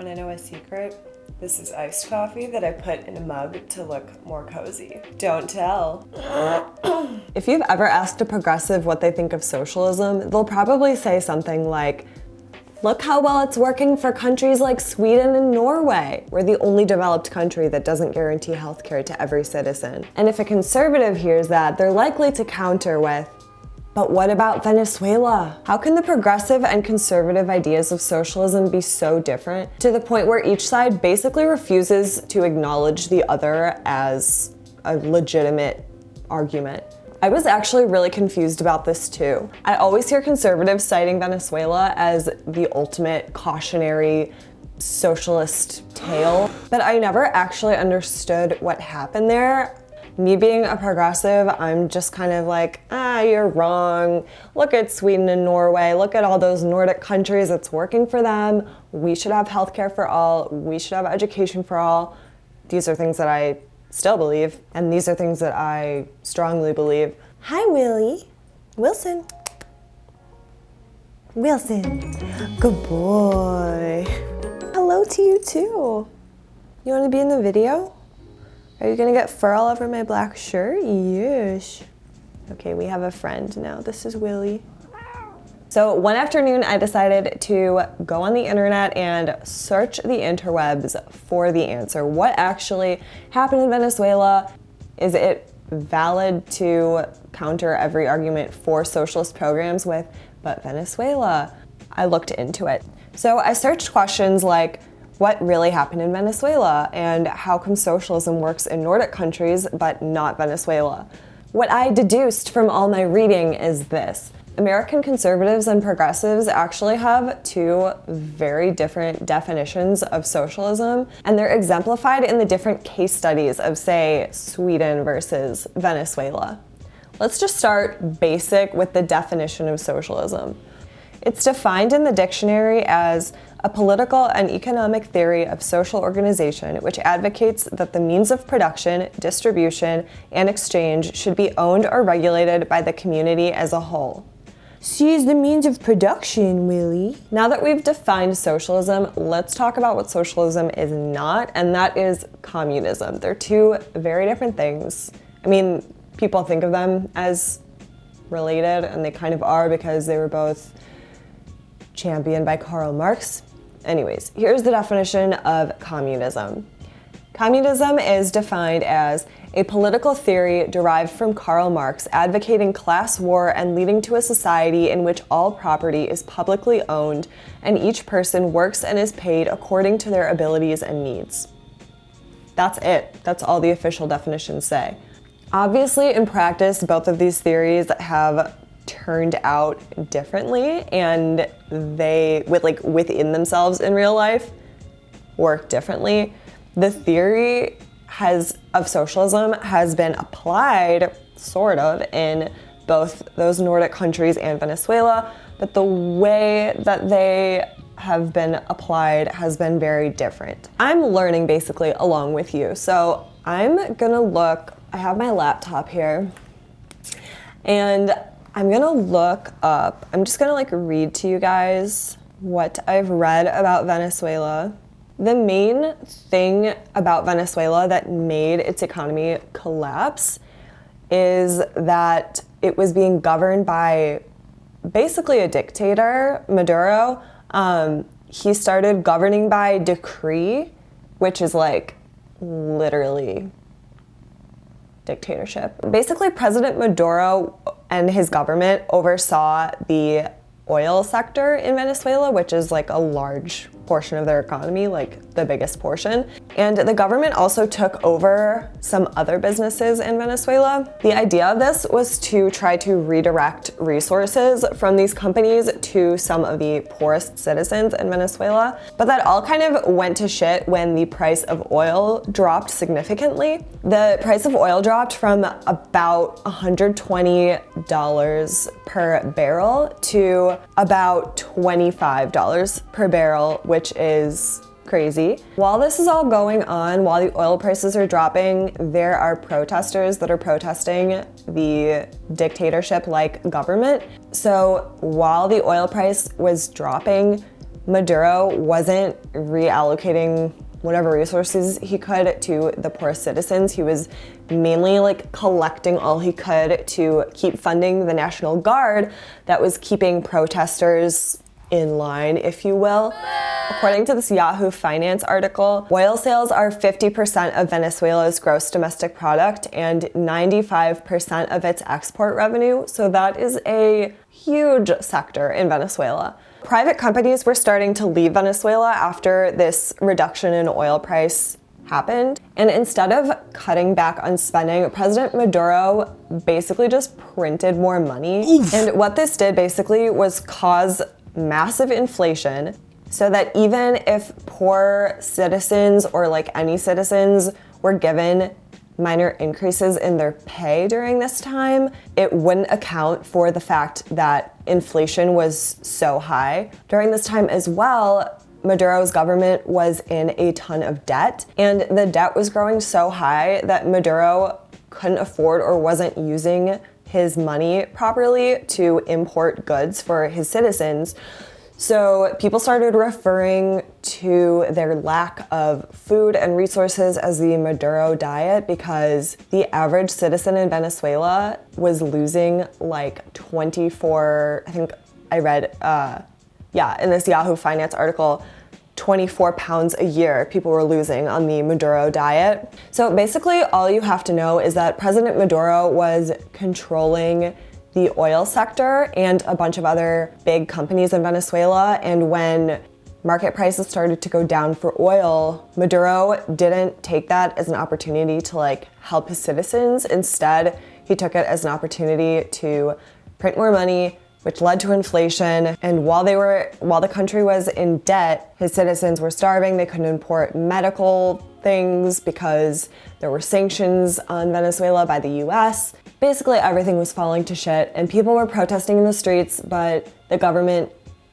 Want to know a secret? This is iced coffee that I put in a mug to look more cozy. Don't tell. If you've ever asked a progressive what they think of socialism, they'll probably say something like, look how well it's working for countries like Sweden and Norway. We're the only developed country that doesn't guarantee healthcare to every citizen. And if a conservative hears that, they're likely to counter with, but what about Venezuela? How can the progressive and conservative ideas of socialism be so different to the point where each side basically refuses to acknowledge the other as a legitimate argument? I was actually really confused about this too. I always hear conservatives citing Venezuela as the ultimate cautionary socialist tale, but I never actually understood what happened there. Me being a progressive, I'm just kind of like, you're wrong. Look at Sweden and Norway. Look at all those Nordic countries. It's working for them. We should have healthcare for all. We should have education for all. These are things that I still believe, and these are things that I strongly believe. Hi, Willie. Wilson. Wilson. Good boy. Hello to you too. You want to be in the video? Are you gonna get fur all over my black shirt? Yes. Okay, we have a friend now. This is Willie. So one afternoon, I decided to go on the internet and search the interwebs for the answer. What actually happened in Venezuela? Is it valid to counter every argument for socialist programs with, but Venezuela? I looked into it. So I searched questions like, what really happened in Venezuela, and how come socialism works in Nordic countries but not Venezuela? What I deduced from all my reading is this. American conservatives and progressives actually have two very different definitions of socialism, and they're exemplified in the different case studies of, say, Sweden versus Venezuela. Let's just start basic with the definition of socialism. It's defined in the dictionary as a political and economic theory of social organization which advocates that the means of production, distribution, and exchange should be owned or regulated by the community as a whole. Seize the means of production, Willie. Now that we've defined socialism, let's talk about what socialism is not, and that is communism. They're two very different things. I mean, people think of them as related, and they kind of are because they were both championed by Karl Marx. Anyways, here's the definition of communism. Communism is defined as a political theory derived from Karl Marx advocating class war and leading to a society in which all property is publicly owned and each person works and is paid according to their abilities and needs. That's it. That's all the official definitions say. Obviously, in practice, both of these theories have turned out differently, and they, within themselves in real life, work differently. The theory of socialism has been applied, sort of, in both those Nordic countries and Venezuela, but the way that they have been applied has been very different. I'm learning basically along with you, so I'm gonna look, I have my laptop here, and I'm gonna look up, I'm just gonna read to you guys what I've read about Venezuela. The main thing about Venezuela that made its economy collapse is that it was being governed by basically a dictator, Maduro. He started governing by decree, which is literally dictatorship. Basically, President Maduro and his government oversaw the oil sector in Venezuela, which is a large portion of their economy, the biggest portion. And the government also took over some other businesses in Venezuela. The idea of this was to try to redirect resources from these companies to some of the poorest citizens in Venezuela. But that all kind of went to shit when the price of oil dropped significantly. The price of oil dropped from about $120 per barrel to about $25 per barrel, which is crazy. While this is all going on, while the oil prices are dropping, there are protesters that are protesting the dictatorship-like government. So while the oil price was dropping, Maduro wasn't reallocating whatever resources he could to the poor citizens. He was mainly like collecting all he could to keep funding the National Guard that was keeping protesters in line, if you will. According to this Yahoo Finance article, oil sales are 50% of Venezuela's gross domestic product and 95% of its export revenue. So that is a huge sector in Venezuela. Private companies were starting to leave Venezuela after this reduction in oil price happened. And instead of cutting back on spending, President Maduro basically just printed more money. Oof. And what this did basically was cause massive inflation, so that even if poor citizens or like any citizens were given minor increases in their pay during this time, it wouldn't account for the fact that inflation was so high. During this time as well, Maduro's government was in a ton of debt, and the debt was growing so high that Maduro couldn't afford or wasn't using his money properly to import goods for his citizens. So people started referring to their lack of food and resources as the Maduro diet, because the average citizen in Venezuela was losing like 24, I think I read, in this Yahoo Finance article, 24 pounds a year people were losing on the Maduro diet. So basically all you have to know is that President Maduro was controlling the oil sector and a bunch of other big companies in Venezuela. And when market prices started to go down for oil, Maduro didn't take that as an opportunity to like help his citizens. Instead, he took it as an opportunity to print more money, which led to inflation. And while the country was in debt, his citizens were starving. They couldn't import medical things because there were sanctions on Venezuela by the US. Basically everything was falling to shit, and people were protesting in the streets, but the government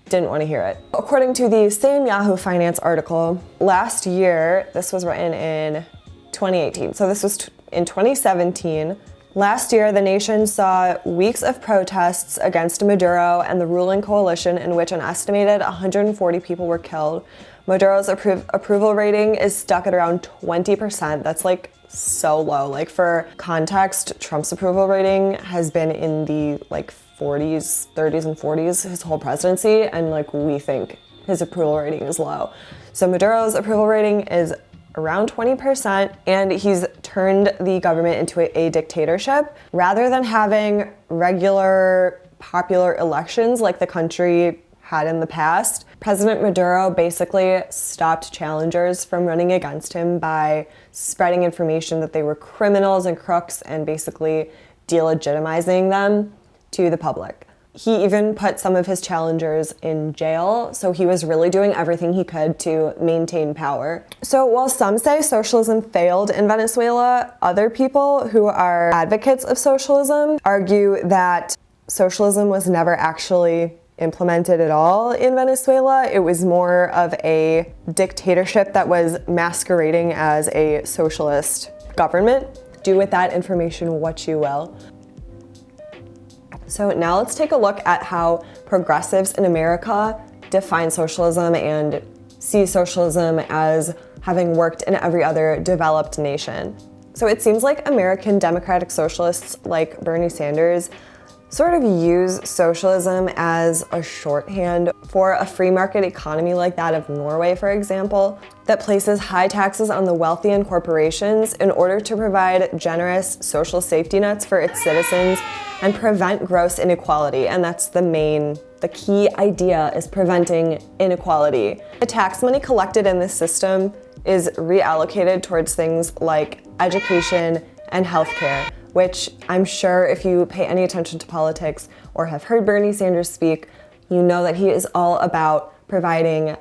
didn't want to hear it. According to the same Yahoo Finance article, last year, this was written in 2018, so this was in 2017, last year, the nation saw weeks of protests against Maduro and the ruling coalition in which an estimated 140 people were killed. Maduro's approval rating is stuck at around 20%. That's like so low. Like for context, Trump's approval rating has been in the like 40s, 30s and 40s his whole presidency, and like we think his approval rating is low. So Maduro's approval rating is around 20%, and he's turned the government into a dictatorship. Rather than having regular popular elections like the country had in the past, President Maduro basically stopped challengers from running against him by spreading information that they were criminals and crooks and basically delegitimizing them to the public. He even put some of his challengers in jail, so he was really doing everything he could to maintain power. So while some say socialism failed in Venezuela, other people who are advocates of socialism argue that socialism was never actually implemented at all in Venezuela. It was more of a dictatorship that was masquerading as a socialist government. Do with that information what you will. So now let's take a look at how progressives in America define socialism and see socialism as having worked in every other developed nation. So it seems like American Democratic Socialists like Bernie Sanders sort of use socialism as a shorthand for a free market economy like that of Norway, for example, that places high taxes on the wealthy and corporations in order to provide generous social safety nets for its citizens and prevent gross inequality. And that's the key idea is preventing inequality. The tax money collected in this system is reallocated towards things like education and healthcare, which I'm sure if you pay any attention to politics or have heard Bernie Sanders speak, you know that he is all about providing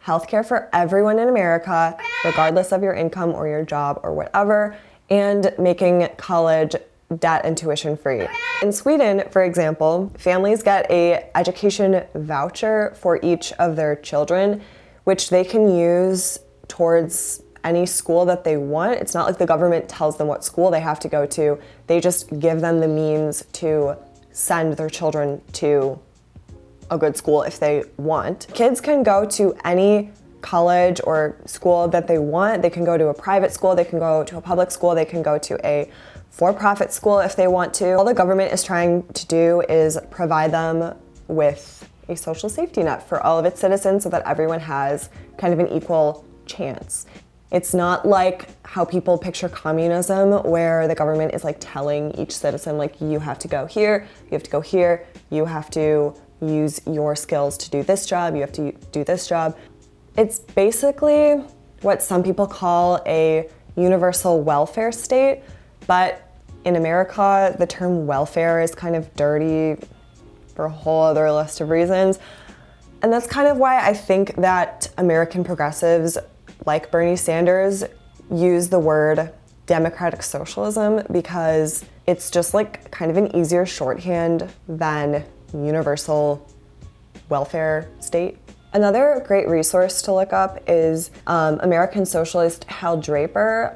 healthcare for everyone in America, regardless of your income or your job or whatever, and making college debt and tuition free. In Sweden, for example, families get an education voucher for each of their children, which they can use towards any school that they want. It's not like the government tells them what school they have to go to. They just give them the means to send their children to a good school if they want. Kids can go to any college or school that they want. They can go to a private school, they can go to a public school, they can go to a for-profit school if they want to. All the government is trying to do is provide them with a social safety net for all of its citizens so that everyone has kind of an equal chance. It's not like how people picture communism, where the government is like telling each citizen, like, you have to go here, you have to go here, you have to use your skills to do this job, you have to do this job. It's basically what some people call a universal welfare state, but in America, the term welfare is kind of dirty for a whole other list of reasons. And that's kind of why I think that American progressives like Bernie Sanders use the word Democratic Socialism, because it's just like kind of an easier shorthand than universal welfare state. Another great resource to look up is American socialist Hal Draper.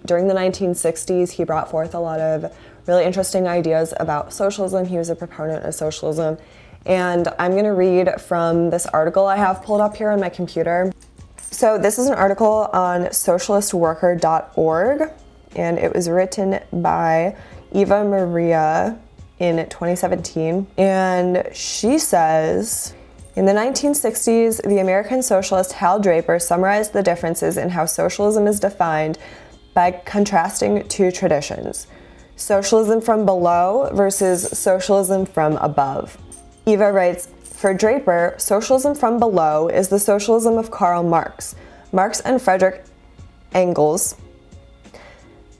During the 1960s, he brought forth a lot of really interesting ideas about socialism. He was a proponent of socialism. And I'm going to read from this article I have pulled up here on my computer. So this is an article on socialistworker.org, and it was written by Eva Maria in 2017. And she says, in the 1960s, the American socialist Hal Draper summarized the differences in how socialism is defined by contrasting two traditions: socialism from below versus socialism from above. Eva writes, for Draper, socialism from below is the socialism of Karl Marx. Marx and Friedrich Engels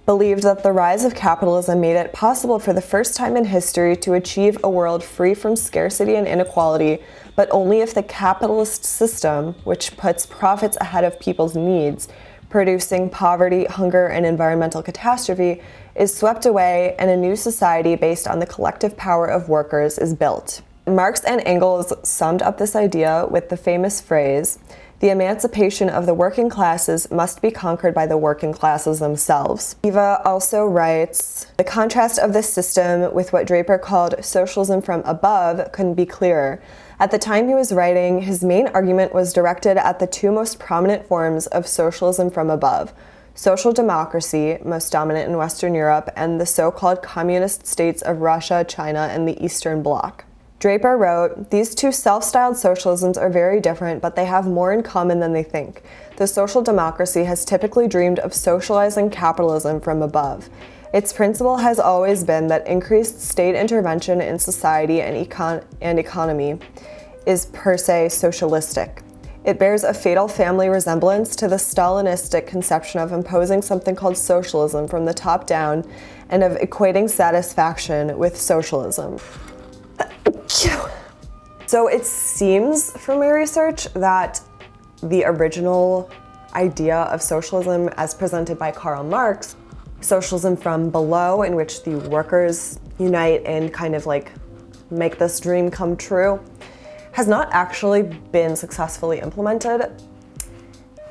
believed that the rise of capitalism made it possible for the first time in history to achieve a world free from scarcity and inequality, but only if the capitalist system, which puts profits ahead of people's needs, producing poverty, hunger, and environmental catastrophe, is swept away and a new society based on the collective power of workers is built. Marx and Engels summed up this idea with the famous phrase, "The emancipation of the working classes must be conquered by the working classes themselves." Eva also writes, the contrast of this system with what Draper called socialism from above couldn't be clearer. At the time he was writing, his main argument was directed at the two most prominent forms of socialism from above: social democracy, most dominant in Western Europe, and the so-called communist states of Russia, China, and the Eastern Bloc. Draper wrote, these two self-styled socialisms are very different, but they have more in common than they think. The social democracy has typically dreamed of socializing capitalism from above. Its principle has always been that increased state intervention in society and economy is per se socialistic. It bears a fatal family resemblance to the Stalinistic conception of imposing something called socialism from the top down and of equating satisfaction with socialism. So it seems from my research that the original idea of socialism as presented by Karl Marx, socialism from below, in which the workers unite and kind of like make this dream come true, has not actually been successfully implemented.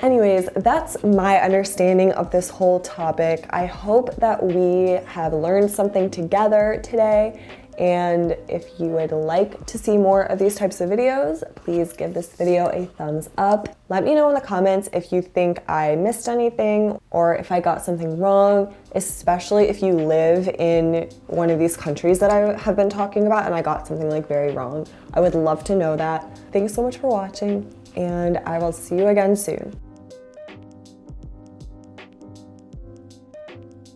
Anyways, that's my understanding of this whole topic. I hope that we have learned something together today. And if you would like to see more of these types of videos, please give this video a thumbs up. Let me know in the comments if you think I missed anything or if I got something wrong, especially if you live in one of these countries that I have been talking about and I got something like very wrong. I would love to know that. Thanks so much for watching, and I will see you again soon.